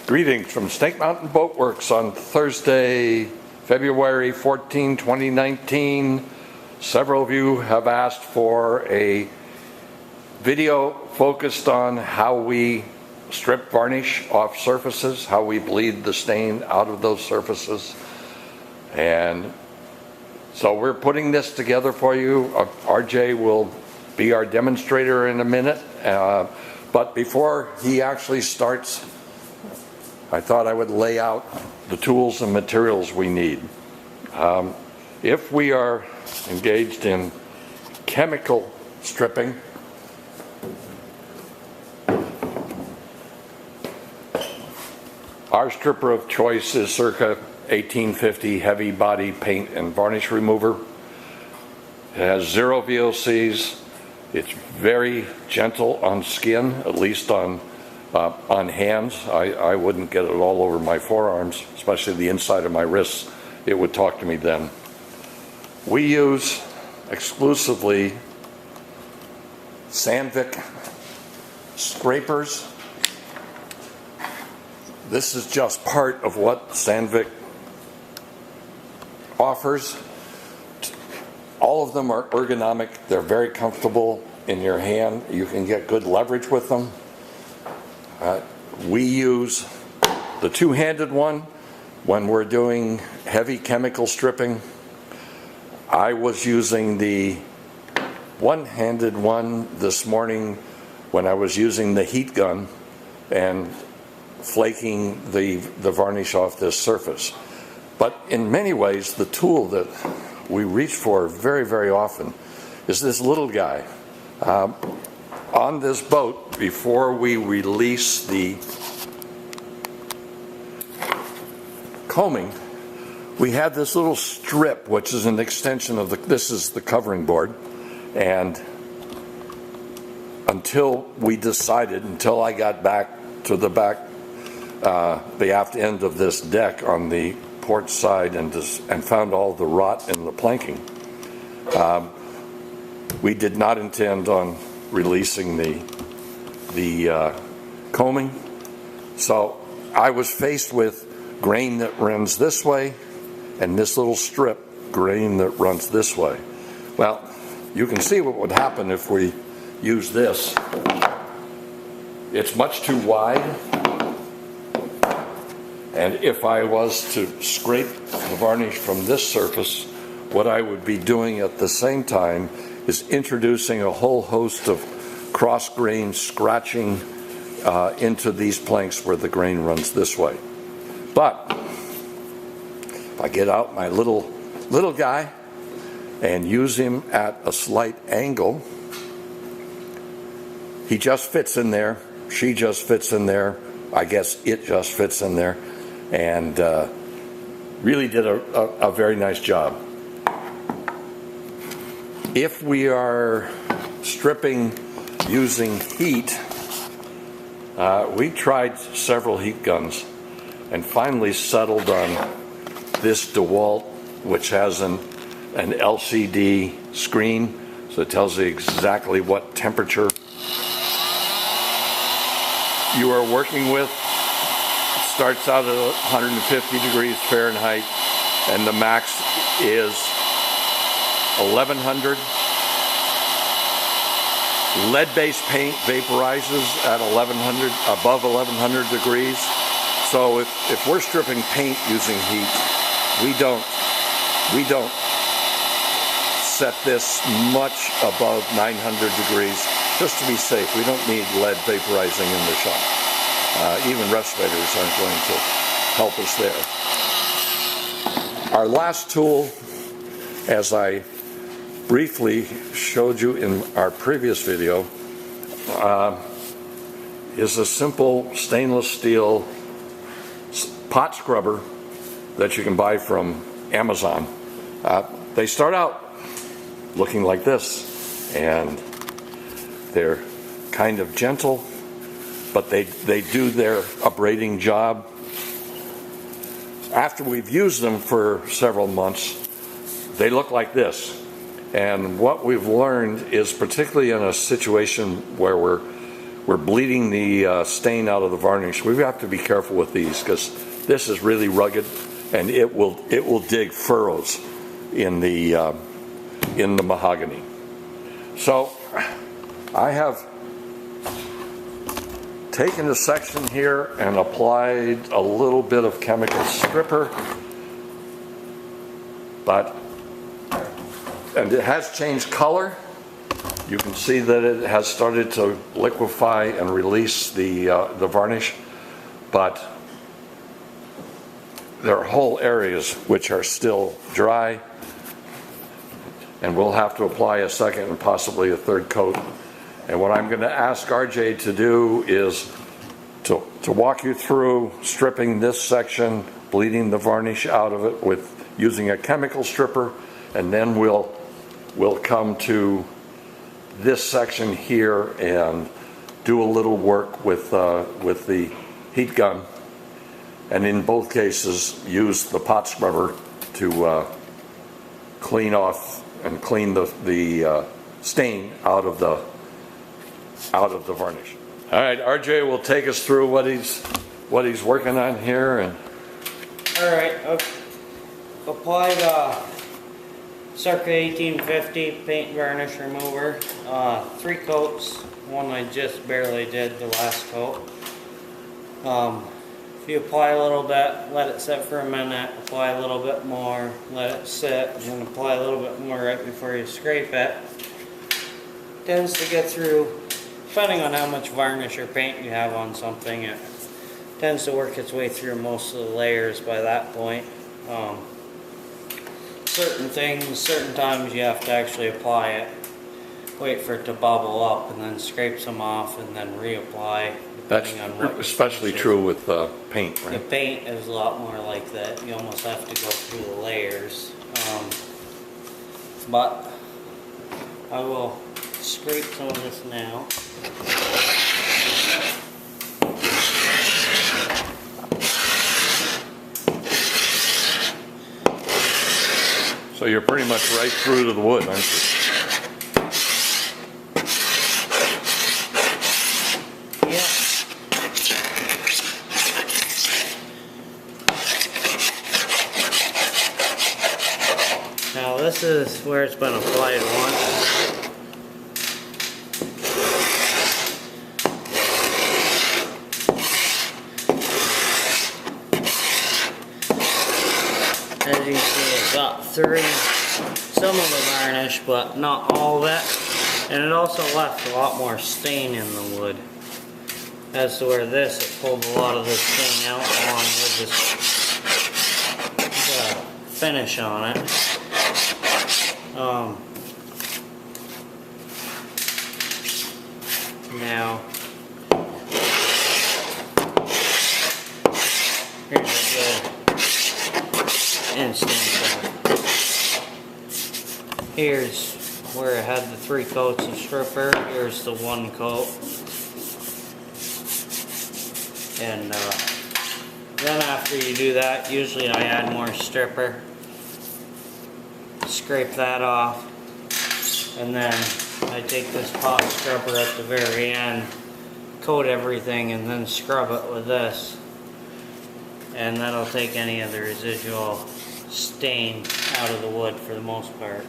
Greetings from Snake Mountain Boatworks on Thursday, February 14, 2019. Several of you have asked for a video focused on how we strip varnish off surfaces, how we bleed the stain out of those surfaces. And so we're putting this together for you. RJ will be our demonstrator in a minute. But before he actually starts, I thought I would lay out the tools and materials we need. If we are engaged in chemical stripping, our stripper of choice is circa 1850 heavy body paint and varnish remover. It has 0 VOCs. It's very gentle on skin, at least on hands. I wouldn't get it all over my forearms, especially the inside of my wrists. It would talk to me then. We use exclusively Sandvik scrapers. This is just part of what Sandvik offers. All of them are ergonomic. They're very comfortable in your hand. You can get good leverage with them. We use the two-handed one when we're doing heavy chemical stripping. I was using the one-handed one this morning when I was using the heat gun and flaking the varnish off this surface. But in many ways, the tool that we reach for very, very often is this little guy. On this boat, before we release the combing, we had this little strip, which is an extension of this is the covering board. And until I got back to the aft end of this deck on the port side and found all the rot in the planking, we did not intend on releasing the combing. So I was faced with grain that runs this way and this little strip grain that runs this way. Well, you can see what would happen if we use this. It's much too wide, and if I was to scrape the varnish from this surface, what I would be doing at the same time is introducing a whole host of cross-grain scratching into these planks where the grain runs this way. But if I get out my little guy and use him at a slight angle, he just fits in there, she just fits in there, I guess it just fits in there, and really did a very nice job. If we are stripping using heat, we tried several heat guns and finally settled on this DeWalt, which has an LCD screen, so it tells you exactly what temperature you are working with. It starts out at 150 degrees Fahrenheit, and the max is 1100. Lead-based paint vaporizes at 1100, above 1100 degrees. So if we're stripping paint using heat, we don't set this much above 900 degrees just to be safe. We don't need lead vaporizing in the shop. Even respirators aren't going to help us there. Our last tool, as I briefly showed you in our previous video, is a simple stainless steel pot scrubber that you can buy from Amazon. They start out looking like this, and they're kind of gentle, but they do their abrading job. After we've used them for several months, they look like this. And what we've learned is, particularly in a situation where we're we're bleeding the stain out of the varnish. We have to be careful with these because this is really rugged, and it will dig furrows in the mahogany. So I have taken a section here and applied a little bit of chemical stripper, and it has changed color. You can see that it has started to liquefy and release the varnish, but there are whole areas which are still dry, and we'll have to apply a second and possibly a third coat. And what I'm going to ask RJ to do is to walk you through stripping this section, bleeding the varnish out of it with using a chemical stripper, and then we'll come to this section here and do a little work with the heat gun, and in both cases use the pot scrubber to clean off and clean the stain out of the varnish. All right, RJ will take us through what he's working on here. And all right, I've applied circa 1850 paint varnish remover, 3 coats. One I just barely did the last coat. If you apply a little bit, let it sit for a minute, apply a little bit more, let it sit, and then apply a little bit more right before you scrape it. Tends to get through, depending on how much varnish or paint you have on something, it tends to work its way through most of the layers by that point. Certain things, certain times you have to actually apply it, wait for it to bubble up, and then scrape some off and then reapply. that's especially true with paint, right? The paint is a lot more like that. You almost have to go through the layers. But I will scrape some of this now. So you're pretty much right through to the wood, aren't you? Yeah. Now this is where it's been applied once. As you can see, it got through some of the varnish, but not all of it. And it also left a lot more stain in the wood. As to where this, it pulled a lot of the stain out along with the finish on it. Now, here's a good instance. Here's where it had the 3 coats of stripper. Here's the 1 coat. And then after you do that, usually I add more stripper. Scrape that off. And then I take this pot scrubber at the very end, coat everything, and then scrub it with this. And that'll take any of the residual stain out of the wood for the most part.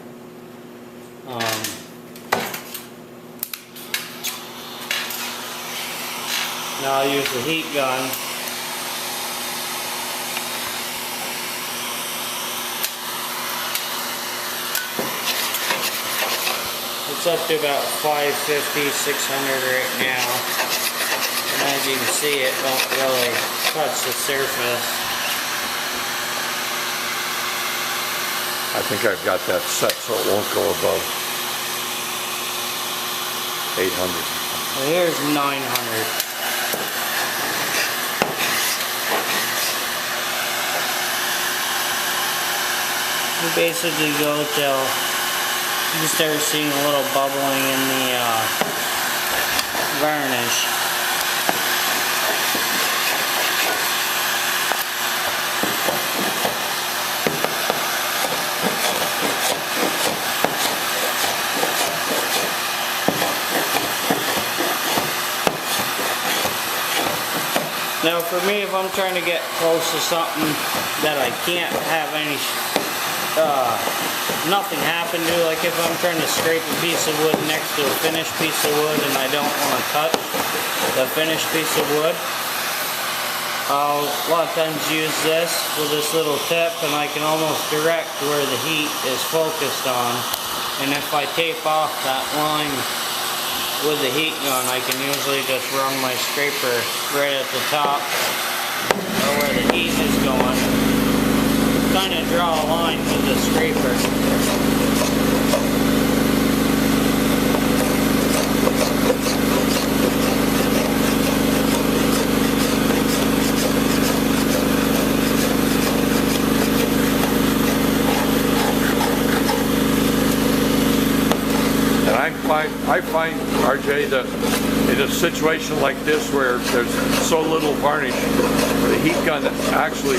Now I'll use the heat gun. It's up to about 550, 600 right now. And as you can see, it don't really touch the surface. I think I've got that set so it won't go above 800. Well, here's 900. You basically go till you start seeing a little bubbling in the varnish. Now for me, if I'm trying to get close to something that I can't have nothing happen to, like if I'm trying to scrape a piece of wood next to a finished piece of wood and I don't want to touch the finished piece of wood, I'll a lot of times use this with this little tip, and I can almost direct where the heat is focused on. And if I tape off that line with the heat gun, I can usually just run my scraper right at the top or where the heat is going. Kind of draw a line with the scraper. I find, RJ, that in a situation like this where there's so little varnish, the heat gun actually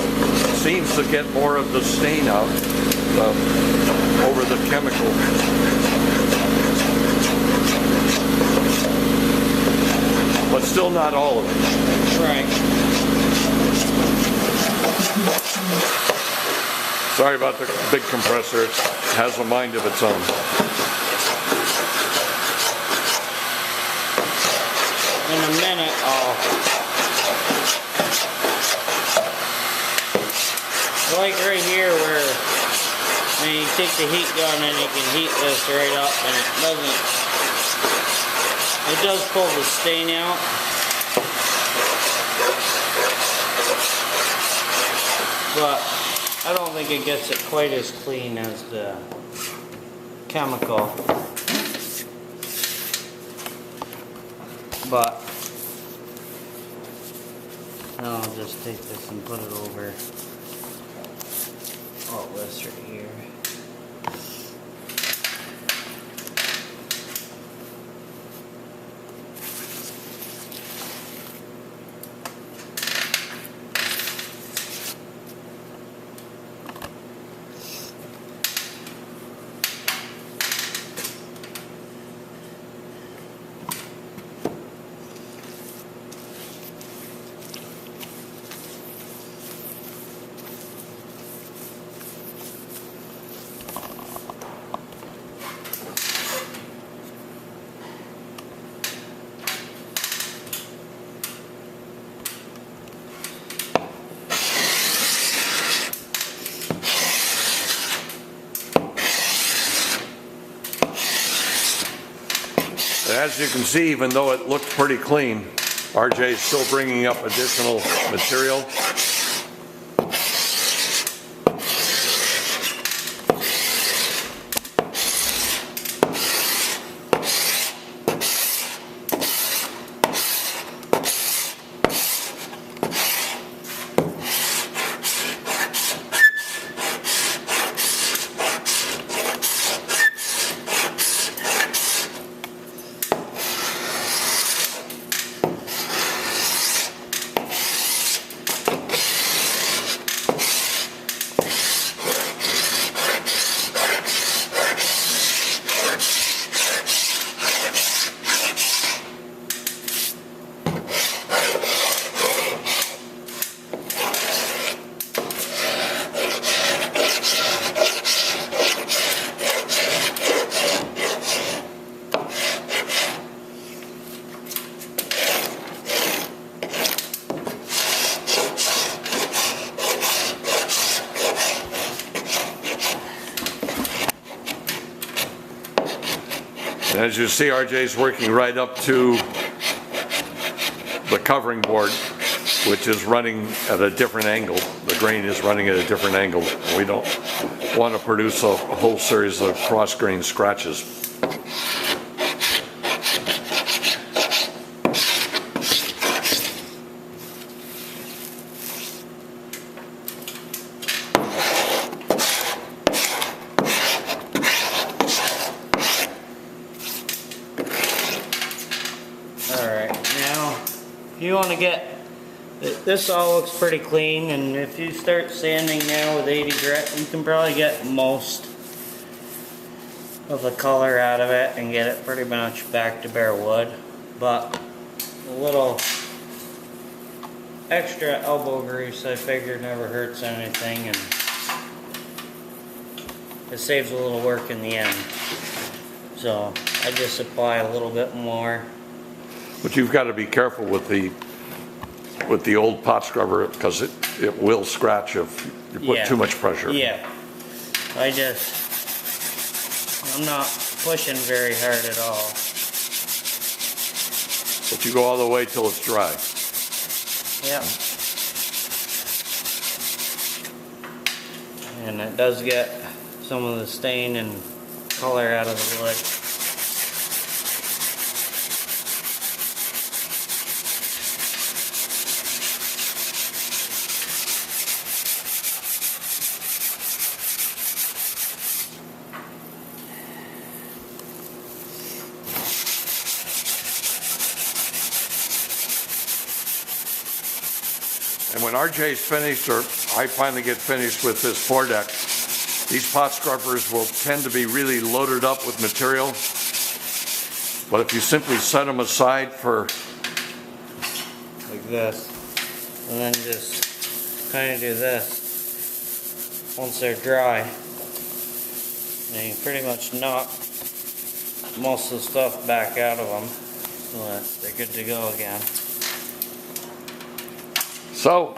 seems to get more of the stain out over the chemical. But still not all of it. Right. Sorry about the big compressor. It has a mind of its own. In a minute, like right here where when you take the heat gun and you can heat this right up and it does pull the stain out. But I don't think it gets it quite as clean as the chemical. But I'll just take this and put it over all this right here. As you can see, even though it looked pretty clean, RJ is still bringing up additional material. And as you see, RJ is working right up to the covering board, which is running at a different angle. The grain is running at a different angle. We don't want to produce a whole series of cross-grain scratches. You want to get, this all looks pretty clean, and if you start sanding now with 80 grit, you can probably get most of the color out of it and get it pretty much back to bare wood. But a little extra elbow grease, I figured, never hurts anything, and it saves a little work in the end. So I just apply a little bit more. But you've got to be careful with the old pot scrubber, because it will scratch if you put too much pressure. Yeah. I'm not pushing very hard at all. But you go all the way till it's dry. Yeah. And it does get some of the stain and color out of the wood. And when RJ's finished, or I finally get finished with this foredeck, these pot scrubbers will tend to be really loaded up with material. But if you simply set them aside for like this, and then just kind of do this, once they're dry, and you pretty much knock most of the stuff back out of them so that they're good to go again. So,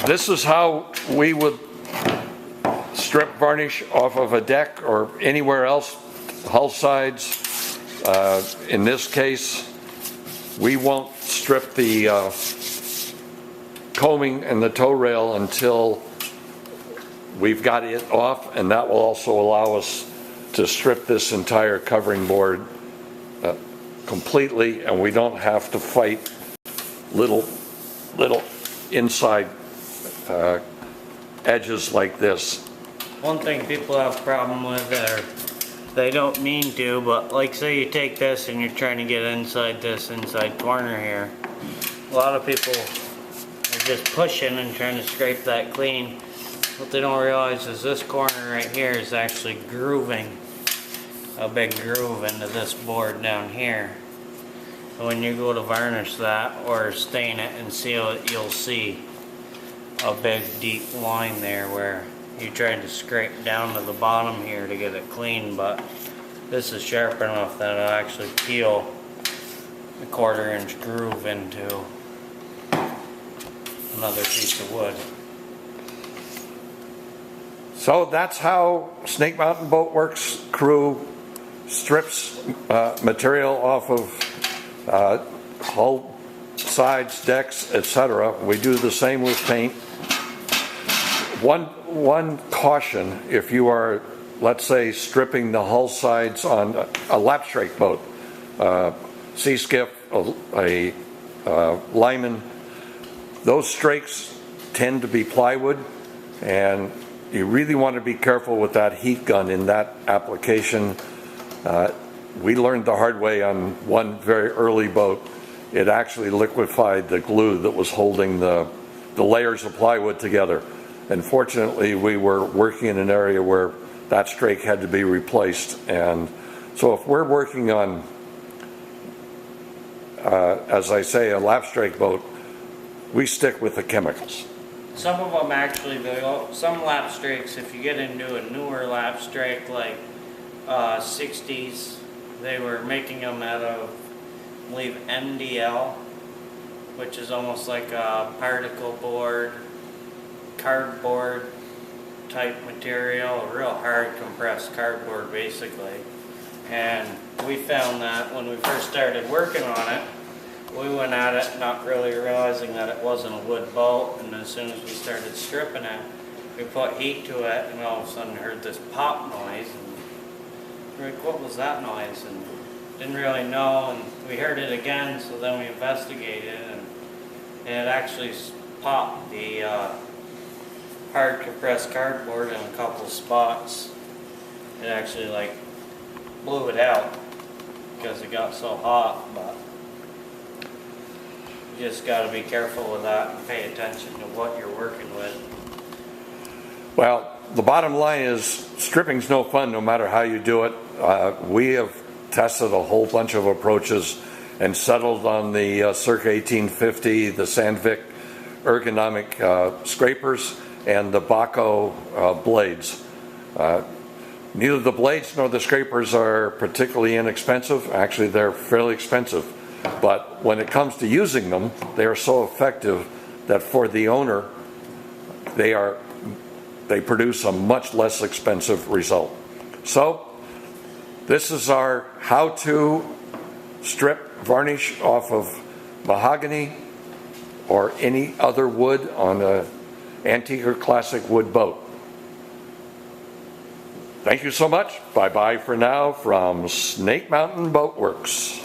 this is how we would strip varnish off of a deck or anywhere else, hull sides. In this case, we won't strip the coaming and the toe rail until we've got it off, and that will also allow us to strip this entire covering board completely, and we don't have to fight little inside edges like this. One thing people have a problem with, or they don't mean to, but like say you take this and you're trying to get inside this inside corner here. A lot of people are just pushing and trying to scrape that clean. What they don't realize is this corner right here is actually grooving a big groove into this board down here. So when you go to varnish that or stain it and seal it, you'll see a big deep line there where you tried to scrape down to the bottom here to get it clean, but this is sharp enough that it'll actually peel a 1/4 inch groove into another piece of wood. So that's how Snake Mountain Boatworks crew strips material off of hull, sides, decks, etc. We do the same with paint. One caution: if you are, let's say, stripping the hull sides on a lapstrake boat, sea-skiff, a Lyman, those strakes tend to be plywood, and you really want to be careful with that heat gun in that application. We learned the hard way on one very early boat. It actually liquefied the glue that was holding the layers of plywood together. And fortunately, we were working in an area where that strake had to be replaced. And so if we're working on, as I say, a lapstrake boat, we stick with the chemicals. Some of them actually, some lapstrakes, if you get into a newer lapstrake like 60s, they were making them out of, I believe, MDL, which is almost like a particle board, cardboard type material, a real hard compressed cardboard basically. And we found that when we first started working on it, we went at it not really realizing that it wasn't a wood boat, and as soon as we started stripping it, we put heat to it, and all of a sudden heard this pop noise, and we're like, what was that noise? And didn't really know, and we heard it again, so then we investigated, and it actually popped the hard compressed cardboard in a couple spots. It actually like blew it out because it got so hot, but you just got to be careful with that and pay attention to what you're working with. Well, the bottom line is stripping's no fun no matter how you do it. We have tested a whole bunch of approaches, and settled on the circa 1850, the Sandvik ergonomic scrapers and the Baco blades. Neither the blades nor the scrapers are particularly inexpensive. Actually, they're fairly expensive. But when it comes to using them, they are so effective that for the owner, they produce a much less expensive result. So, this is our how-to strip varnish off of mahogany or any other wood on an antique or classic wood boat. Thank you so much. Bye-bye for now from Snake Mountain Boatworks.